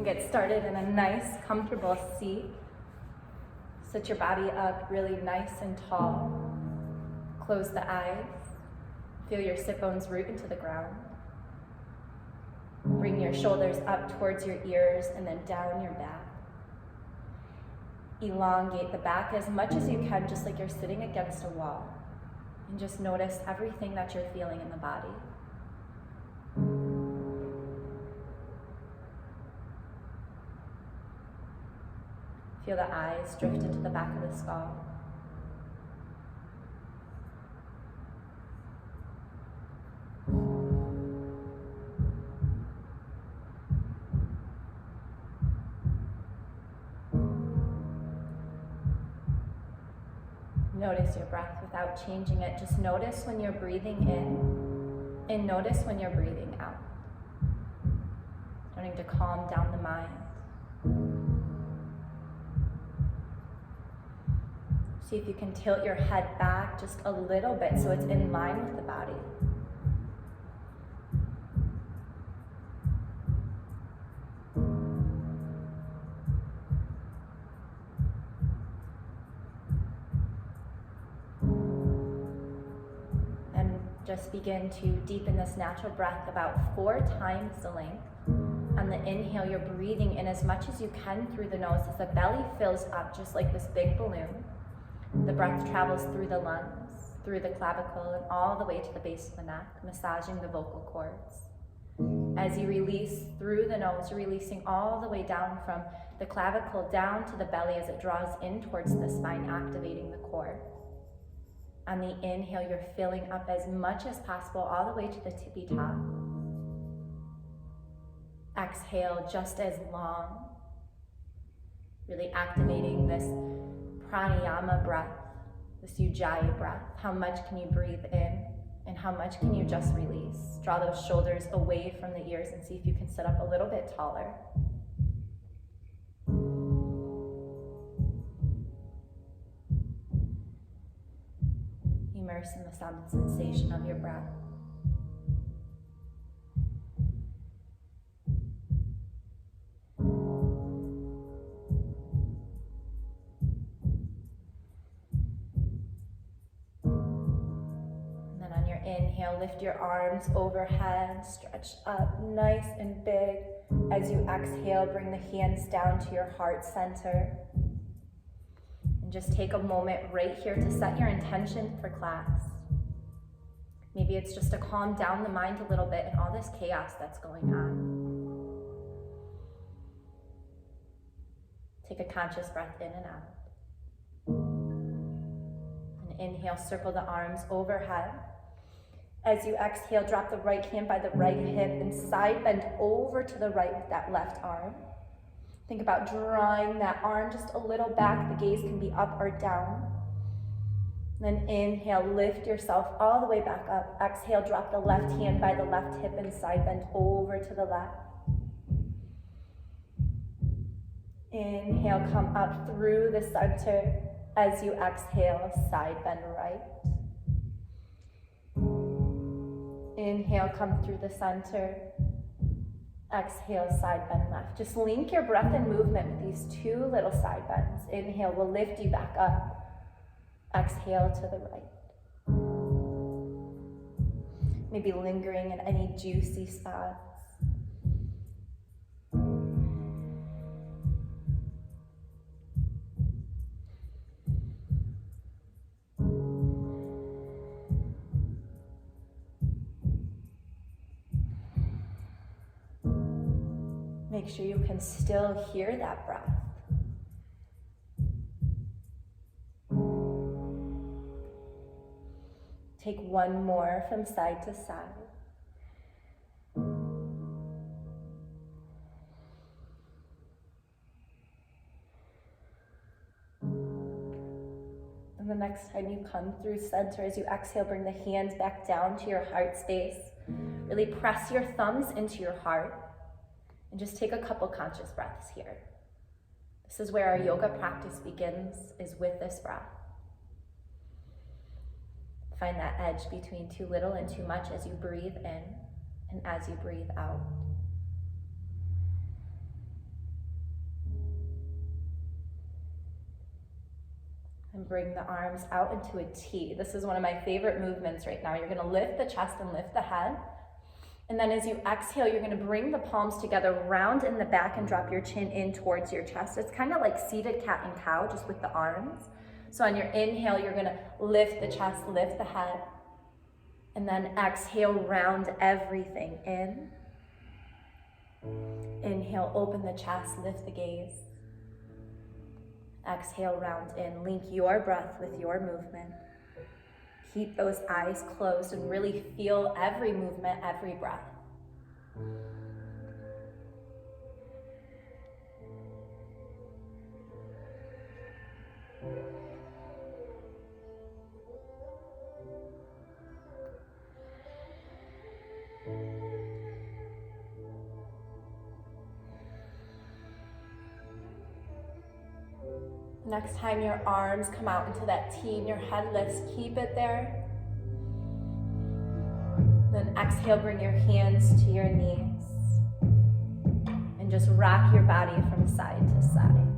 can get started in a nice, comfortable seat. Sit your body up really nice and tall. Close the eyes. Feel your sit bones root into the ground. Bring your shoulders up towards your ears and then down your back. Elongate the back as much as you can, just like you're sitting against a wall. And just notice everything that you're feeling in the body. Feel the eyes drift into the back of the skull. Notice your breath without changing it. Just notice when you're breathing in and notice when you're breathing out. Starting to calm down the mind. See if you can tilt your head back just a little bit so it's in line with the body. Just begin to deepen this natural breath about 4 times the length. On the inhale, you're breathing in as much as you can through the nose as the belly fills up just like this big balloon. The breath travels through the lungs, through the clavicle, and all the way to the base of the neck, massaging the vocal cords. As you release through the nose, you're releasing all the way down from the clavicle down to the belly as it draws in towards the spine, activating the core. On the inhale, you're filling up as much as possible all the way to the tippy top. Exhale just as long, really activating this pranayama breath, this ujjayi breath. How much can you breathe in and how much can you just release? Draw those shoulders away from the ears and see if you can sit up a little bit taller. Immerse in the sound and sensation of your breath. And then on your inhale, lift your arms overhead, stretch up nice and big. As you exhale, bring the hands down to your heart center. Just take a moment right here to set your intention for class. Maybe it's just to calm down the mind a little bit and all this chaos that's going on. Take a conscious breath in and out. And inhale, circle the arms overhead. As you exhale, drop the right hand by the right hip and side bend over to the right with that left arm. Think about drawing that arm just a little back. The gaze can be up or down. Then inhale, lift yourself all the way back up. Exhale, drop the left hand by the left hip and side bend over to the left. Inhale, come up through the center. As you exhale, side bend right. Inhale, come through the center. Exhale, side bend left. Just link your breath and movement with these 2 little side bends. Inhale will lift you back up. Exhale to the right. Maybe lingering in any juicy spots. Make sure you can still hear that breath. Take 1 more from side to side. And the next time you come through center, as you exhale, bring the hands back down to your heart space. Really press your thumbs into your heart. And just take a couple conscious breaths here. This is where our yoga practice begins, is with this breath. Find that edge between too little and too much as you breathe in and as you breathe out. And bring the arms out into a T. This is one of my favorite movements right now. You're gonna lift the chest and lift the head. And then as you exhale, you're gonna bring the palms together, round in the back and drop your chin in towards your chest. It's kind of like seated cat and cow, just with the arms. So on your inhale, you're gonna lift the chest, lift the head. And then exhale, round everything in. Inhale, open the chest, lift the gaze. Exhale, round in. Link your breath with your movement. Keep those eyes closed and really feel every movement, every breath. Next time your arms come out into that T and your head lifts, keep it there. Then exhale, bring your hands to your knees. And just rock your body from side to side.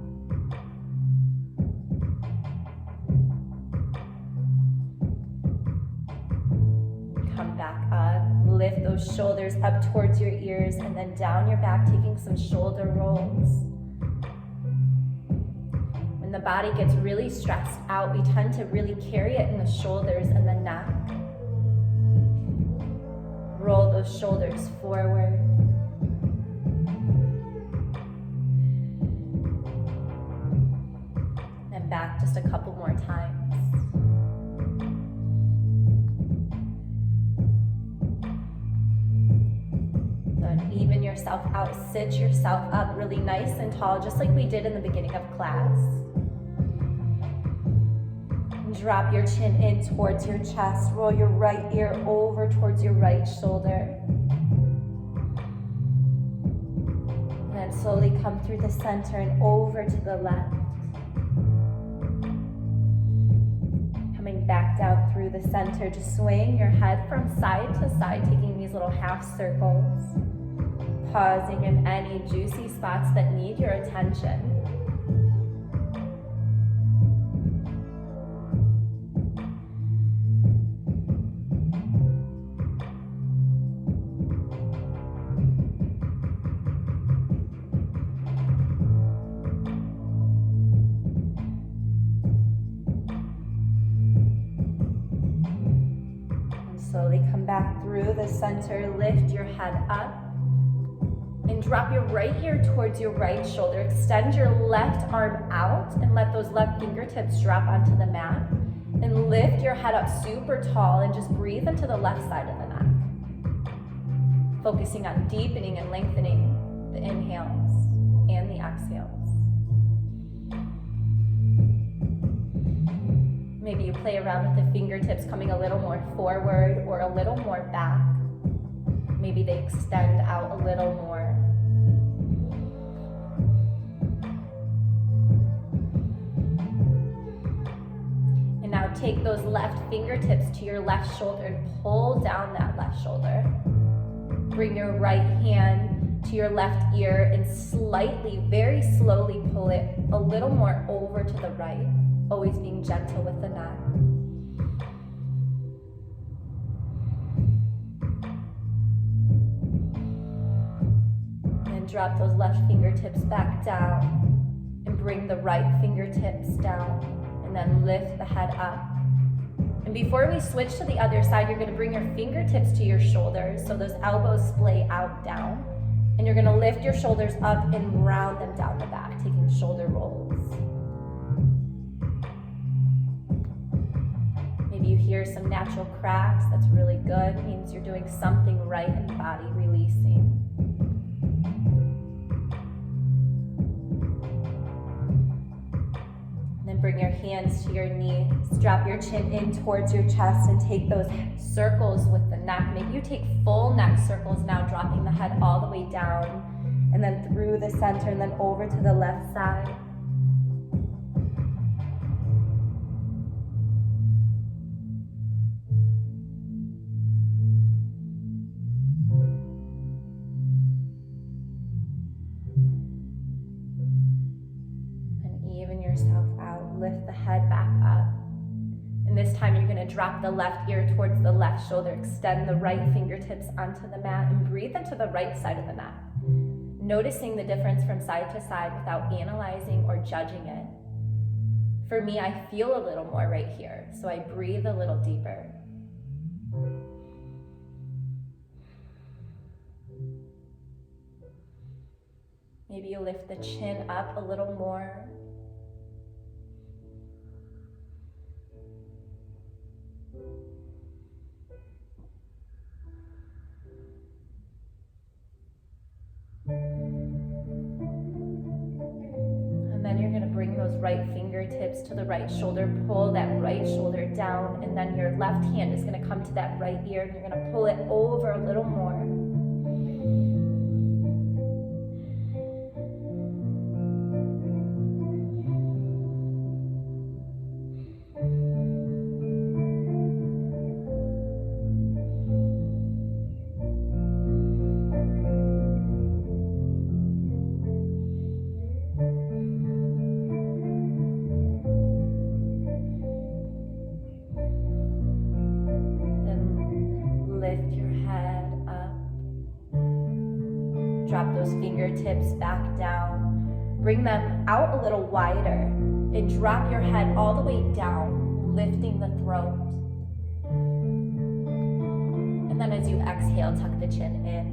Come back up, lift those shoulders up towards your ears and then down your back, taking some shoulder rolls. When the body gets really stressed out, we tend to really carry it in the shoulders and the neck. Roll those shoulders forward. And back just a couple more times. Then even yourself out, sit yourself up really nice and tall, just like we did in the beginning of class. Drop your chin in towards your chest. Roll your right ear over towards your right shoulder. And then slowly come through the center and over to the left. Coming back down through the center, just swaying your head from side to side, taking these little half circles. Pausing in any juicy spots that need your attention. Slowly come back through the center, lift your head up, and drop your right ear towards your right shoulder. Extend your left arm out and let those left fingertips drop onto the mat. And lift your head up super tall and just breathe into the left side of the neck. Focusing on deepening and lengthening the inhales and the exhales. Maybe you play around with the fingertips coming a little more forward or a little more back. Maybe they extend out a little more. And now take those left fingertips to your left shoulder and pull down that left shoulder. Bring your right hand to your left ear and slightly, very slowly pull it a little more over to the right. Always being gentle with the neck. And drop those left fingertips back down and bring the right fingertips down and then lift the head up. And before we switch to the other side, you're going to bring your fingertips to your shoulders so those elbows splay out down. And you're going to lift your shoulders up and round them down the back, taking shoulder rolls. Maybe you hear some natural cracks. That's really good. It means you're doing something right in the body, releasing. And then bring your hands to your knees. Drop your chin in towards your chest and take those circles with the neck. Maybe you take full neck circles now, dropping the head all the way down and then through the center and then over to the left side. Even yourself out. Lift the head back up. And this time you're going to drop the left ear towards the left shoulder. Extend the right fingertips onto the mat and breathe into the right side of the mat. Noticing the difference from side to side without analyzing or judging it. For me, I feel a little more right here, so I breathe a little deeper. Maybe you lift the chin up a little more. And then you're going to bring those right fingertips to the right shoulder, pull that right shoulder down, and then your left hand is going to come to that right ear, and you're going to pull it over a little more. Drop those fingertips back down. Bring them out a little wider and drop your head all the way down, lifting the throat. And then as you exhale, tuck the chin in.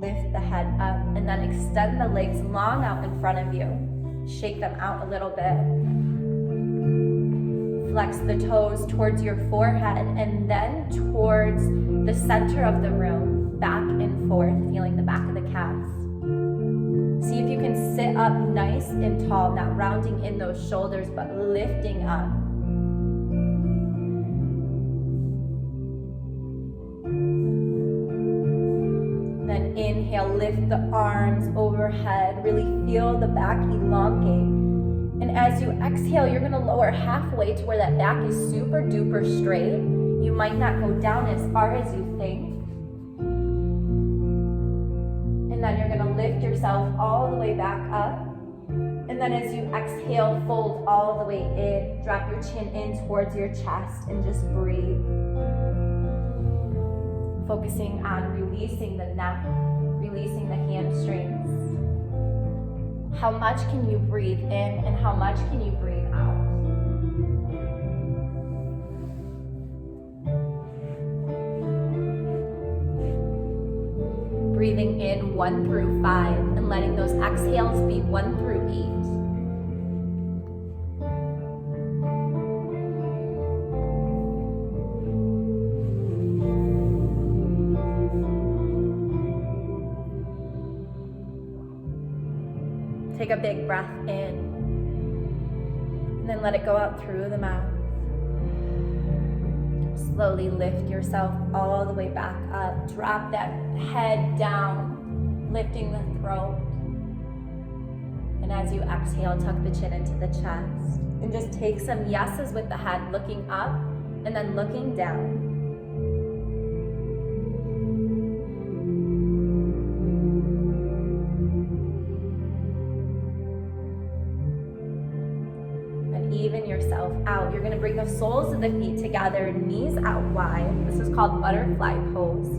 Lift the head up and then extend the legs long out in front of you. Shake them out a little bit. Flex the toes towards your forehead and then towards the center of the room. Back and forth, feeling the back of the calves. See if you can sit up nice and tall, not rounding in those shoulders, but lifting up. Then inhale, lift the arms overhead, really feel the back elongate. And as you exhale, you're gonna lower halfway to where that back is super duper straight. You might not go down as far as you think. And then you're gonna lift yourself all the way back up. And then as you exhale, fold all the way in. Drop your chin in towards your chest and just breathe. Focusing on releasing the neck, releasing the hamstrings. How much can you breathe in and how much can you breathe out? Breathing in 1 through 5 and letting those exhales be 1 through 8. Take a big breath in and then let it go out through the mouth. Slowly lift yourself all the way back up. Drop that head down, lifting the throat. And as you exhale, tuck the chin into the chest. And just take some yeses with the head, looking up and then looking down. Even yourself out. You're going to bring the soles of the feet together, knees out wide. This is called butterfly pose.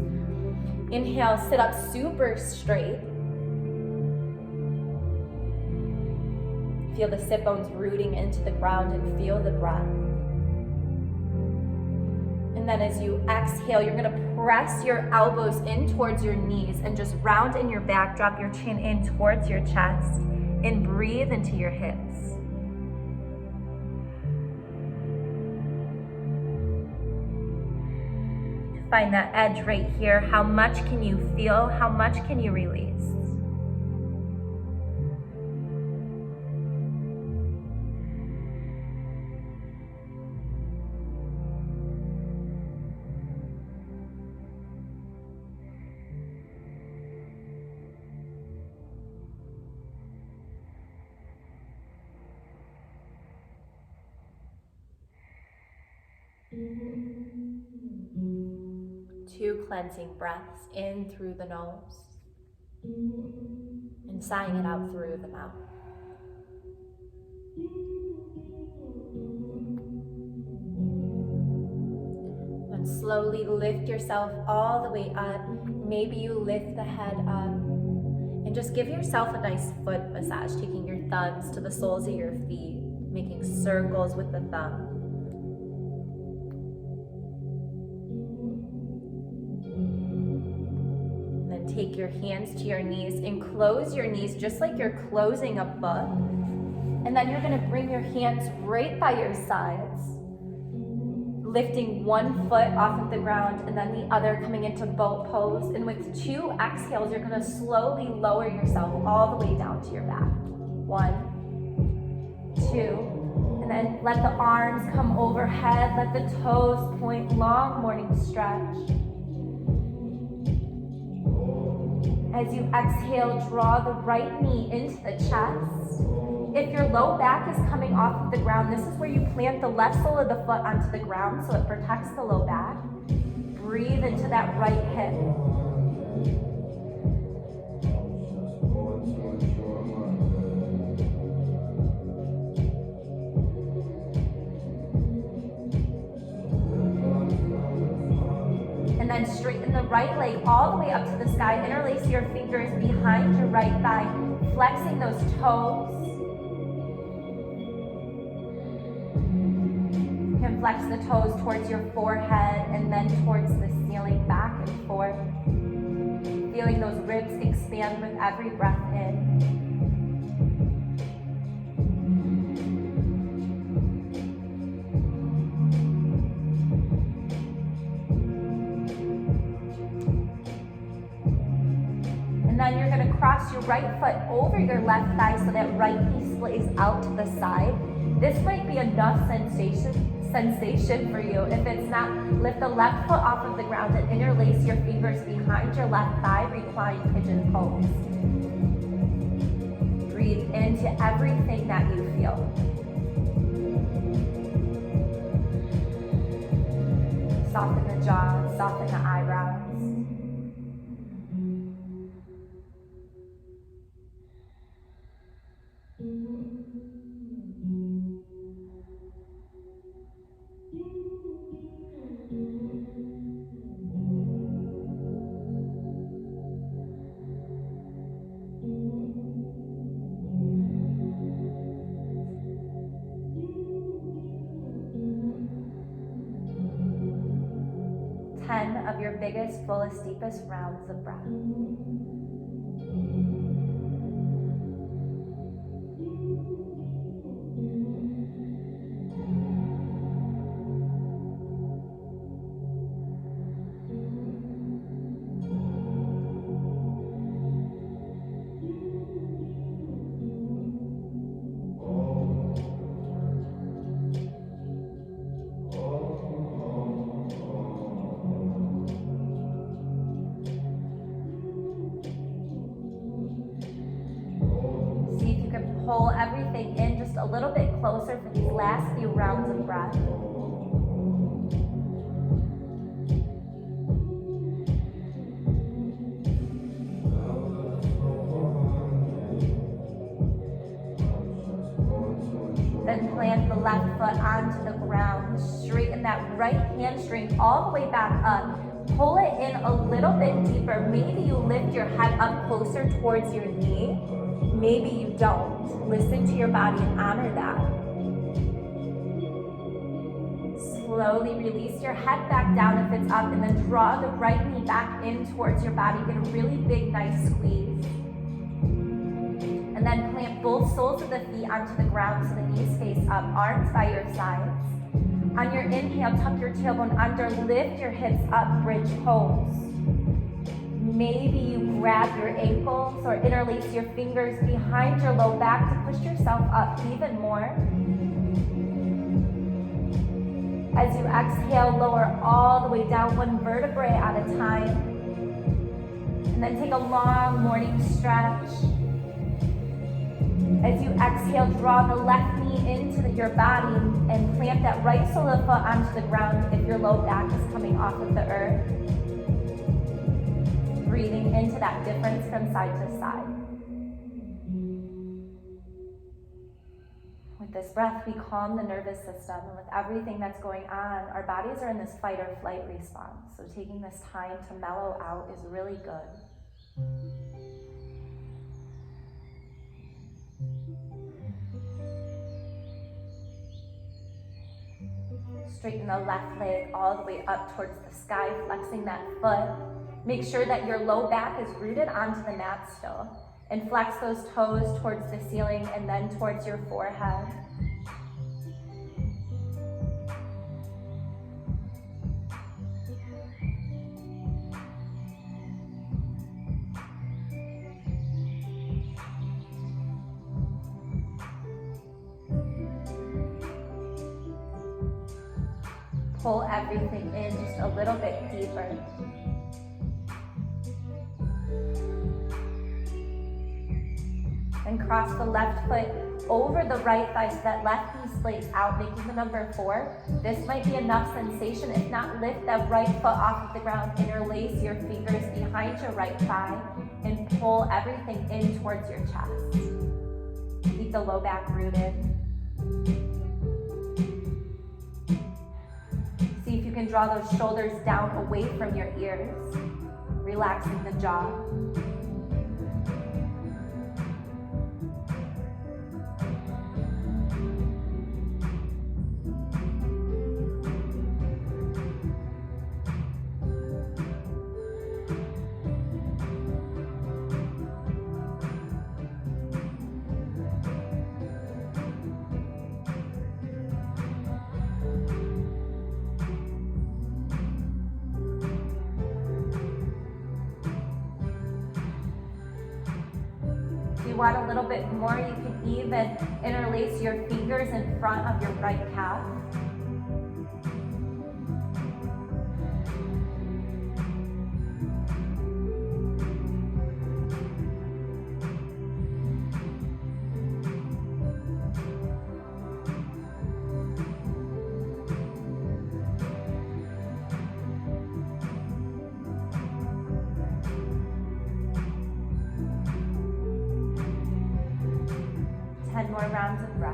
Inhale, sit up super straight. Feel the sit bones rooting into the ground and feel the breath. And then as you exhale, you're going to press your elbows in towards your knees and just round in your back. Drop your chin in towards your chest and breathe into your hips. Find that edge right here. How much can you feel? How much can you release? Two cleansing breaths in through the nose and sighing it out through the mouth. And slowly lift yourself all the way up. Maybe you lift the head up. And just give yourself a nice foot massage, taking your thumbs to the soles of your feet, making circles with the thumb. And then take your hands to your knees and close your knees just like you're closing a book. And then you're going to bring your hands right by your sides, lifting one foot off of the ground and then the other coming into boat pose. And with 2 exhales, you're going to slowly lower yourself all the way down to your back. 1, 2, and then let the arms come overhead, let the toes point, long morning stretch. As you exhale, draw the right knee into the chest. If your low back is coming off of the ground, this is where you plant the left sole of the foot onto the ground so it protects the low back. Breathe into that right hip. And then straighten the right leg all the way up to the sky. Interlace your fingers behind your right thigh, flexing those toes. You can flex the toes towards your forehead and then towards the ceiling, back and forth. Feeling those ribs expand with every breath in. And then you're going to cross your right foot over your left thigh so that right knee splays out to the side. This might be enough sensation for you. If it's not, lift the left foot off of the ground and interlace your fingers behind your left thigh, recline pigeon pose. Breathe into everything that you feel. Soften the jaw, soften the eyebrows. Of your biggest, fullest, deepest rounds of breath. Pull everything in just a little bit closer for these last few rounds of breath. Then plant the left foot onto the ground. Straighten that right hamstring all the way back up. Pull it in a little bit deeper. Maybe you lift your head up closer towards your knee. Maybe you don't. Listen to your body and honor that. Slowly release your head back down if it's up, and then draw the right knee back in towards your body. Get a really big, nice squeeze. And then plant both soles of the feet onto the ground so the knees face up, arms by your sides. On your inhale, tuck your tailbone under, lift your hips up, bridge pose. Maybe you grab your ankles or interlace your fingers behind your low back to push yourself up even more. As you exhale, lower all the way down, one vertebrae at a time. And then take a long morning stretch. As you exhale, draw the left knee into your body and plant that right sole of the foot onto the ground if your low back is coming off of the earth. Breathing into that difference from side to side. With This breath, we calm the nervous system, and with everything that's going on, our bodies are in this fight or flight response. So taking this time to mellow out is really good. Straighten the left leg all the way up towards the sky, flexing that foot. Make sure that your low back is rooted onto the mat still. And flex those toes towards the ceiling and then towards your forehead. Pull everything in just a little bit deeper. And cross the left foot over the right thigh so that left knee splays out, making the number 4. This might be enough sensation. If not, lift that right foot off of the ground, interlace your fingers behind your right thigh, and pull everything in towards your chest. Keep the low back rooted. See if you can draw those shoulders down away from your ears, relaxing the jaw. If you want a little bit more, you can even interlace your fingers in front of your right calf. More rounds of breath.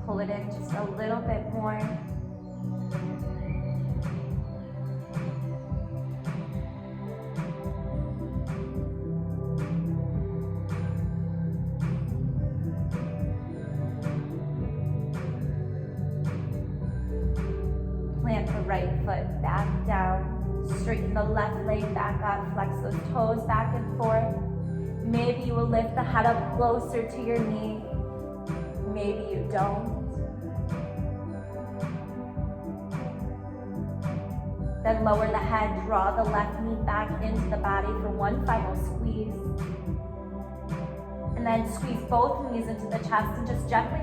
Pull it in just a little bit more. Plant the right foot back down. Straighten the left leg back up. Flex those toes back and forth. Maybe you will lift the head up closer to your knee. Maybe you don't. Then lower the head, draw the left knee back into the body for one final squeeze. And then squeeze both knees into the chest and just gently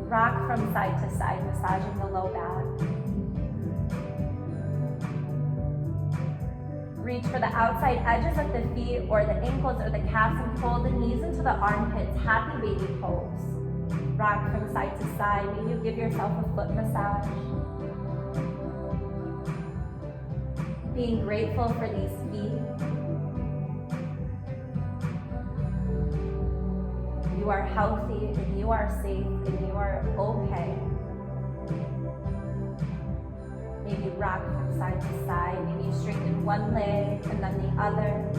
rock from side to side, massaging the low back. Reach for the outside edges of the feet or the ankles or the calves and pull the knees into the armpits, happy baby pose. Rock from side to side. Maybe you give yourself a foot massage. Being grateful for these feet. You are healthy and you are safe and you are okay. Maybe rock from side to side. Maybe you straighten one leg and then the other.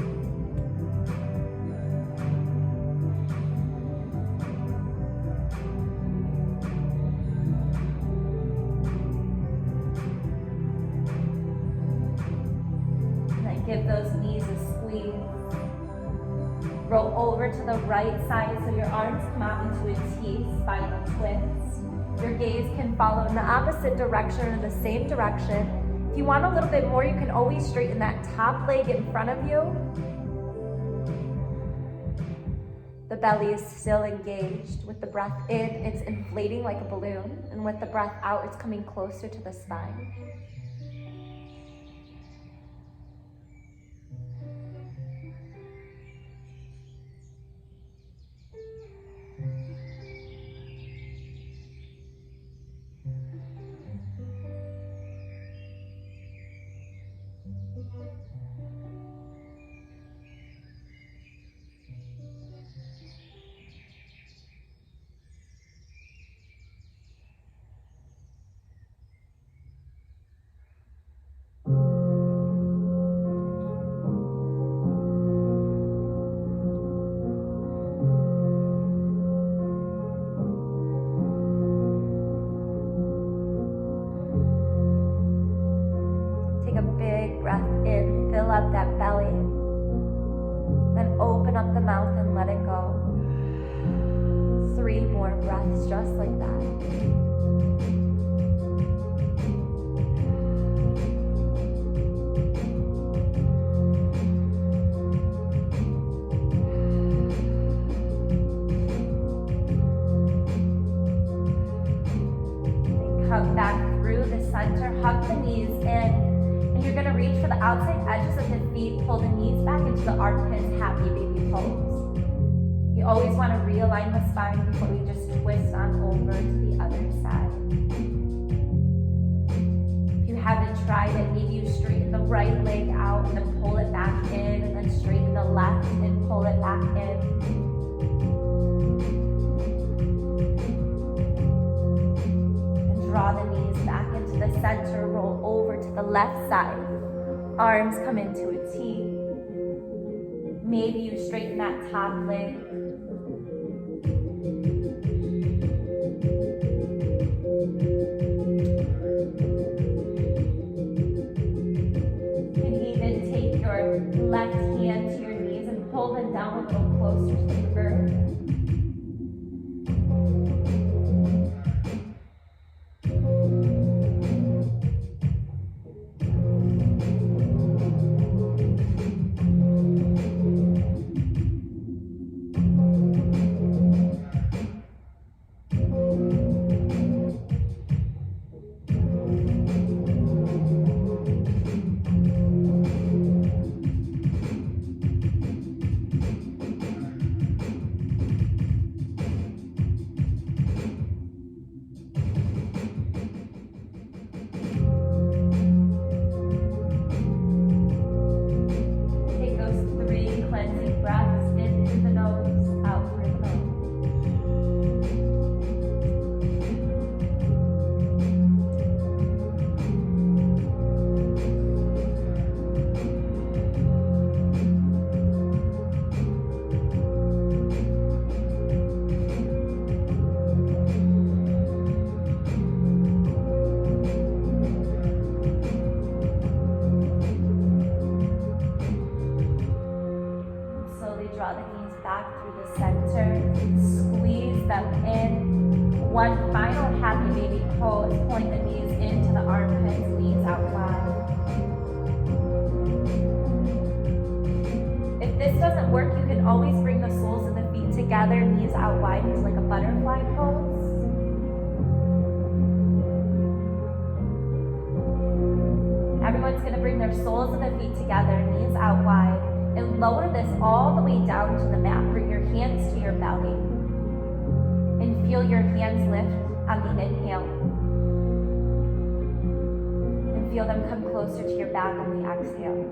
Give those knees a squeeze. Roll over to the right side so your arms come out into a T, spinal twist. Your gaze can follow in the opposite direction or the same direction. If you want a little bit more, you can always straighten that top leg in front of you. The The belly is still engaged. With the breath in, it's inflating like a balloon. And with the breath out, it's coming closer to the spine. Take a big breath in, fill up that belly. Then open up the mouth and let it go. 3 more breaths just like that. Come back through the center, hug the knees in, and you're gonna reach for the outside edges of the feet, pull the knees back into the armpits, happy baby pose. You always wanna realign the spine before we just twist on over to the other side. If you haven't tried it, maybe you straighten the right leg out and then pull it back in, and then straighten the left and pull it back in. Draw the knees back into the center, roll over to the left side. Arms come into a T. Maybe you straighten that top leg. You can even take your left hand to your knees and pull them down a little closer to the earth. Draw the knees back through the center, squeeze them in. One final happy baby pose, pulling the knees into the armpits, knees out wide. If this doesn't work, you can always bring the soles of the feet together, knees out wide into like a butterfly pose. Everyone's gonna bring their soles of the feet together, knees out wide. And lower this all the way down to the mat. Bring your hands to your belly. And feel your hands lift on the inhale. And feel them come closer to your back on the exhale.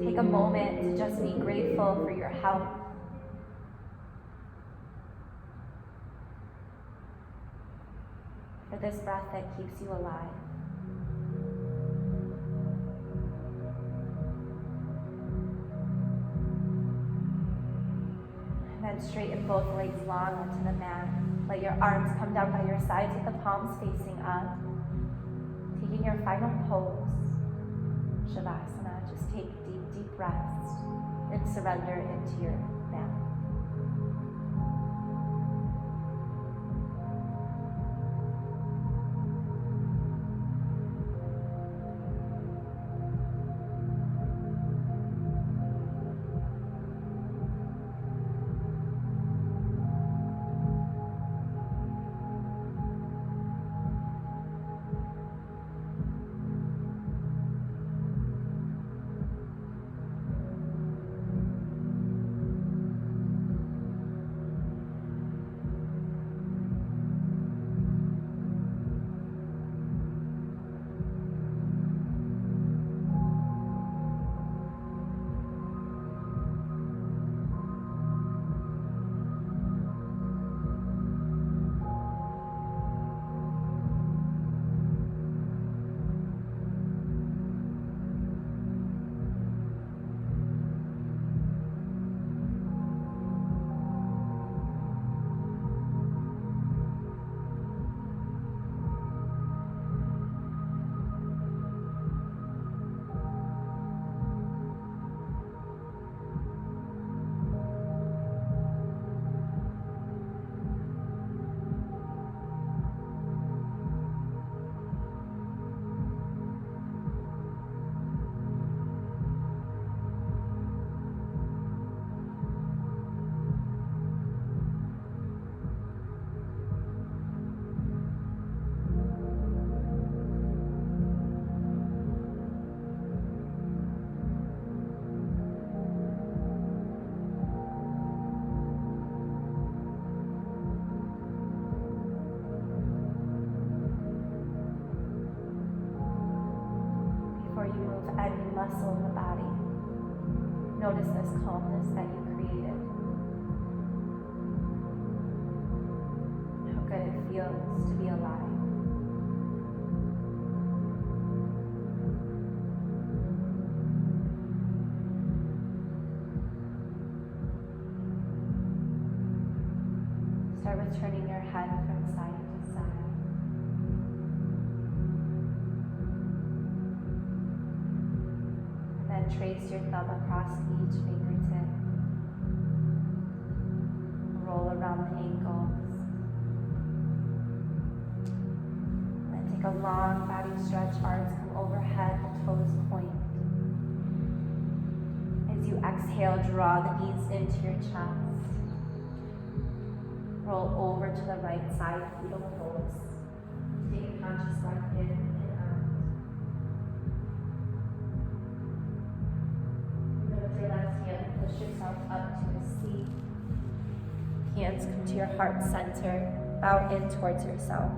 Take a moment to just be grateful for your health. For this breath that keeps you alive. And then straighten both legs long onto the mat. Let your arms come down by your sides with the palms facing up. Taking your final pose, Shavasana. Just take deep, deep breaths and surrender into your mat. before you move any muscle in the body. Notice this calmness that you created. How good it feels to be alive. Start with turning your head from side to side. And then trace your thumb across each fingertip. Roll around the ankles. And then take a long body stretch, arms come overhead, toes point. As you exhale, draw the knees into your chest. Roll over to the right side, fetal pose. Take a conscious breath in and out. And then with your left hand, push yourself up to a seat. Hands come to your heart center. Bow in towards yourself.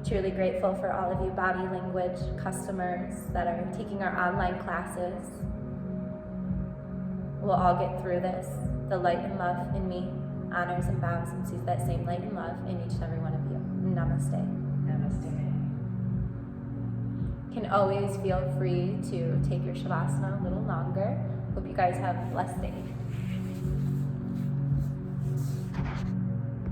Truly grateful for all of you body language customers that are taking our online classes. We'll all get through this. The light and love in me honors and bows and sees that same light and love in each and every one of you. Namaste. Namaste. Can always feel free to take your Shavasana a little longer. Hope you guys have a blessed day.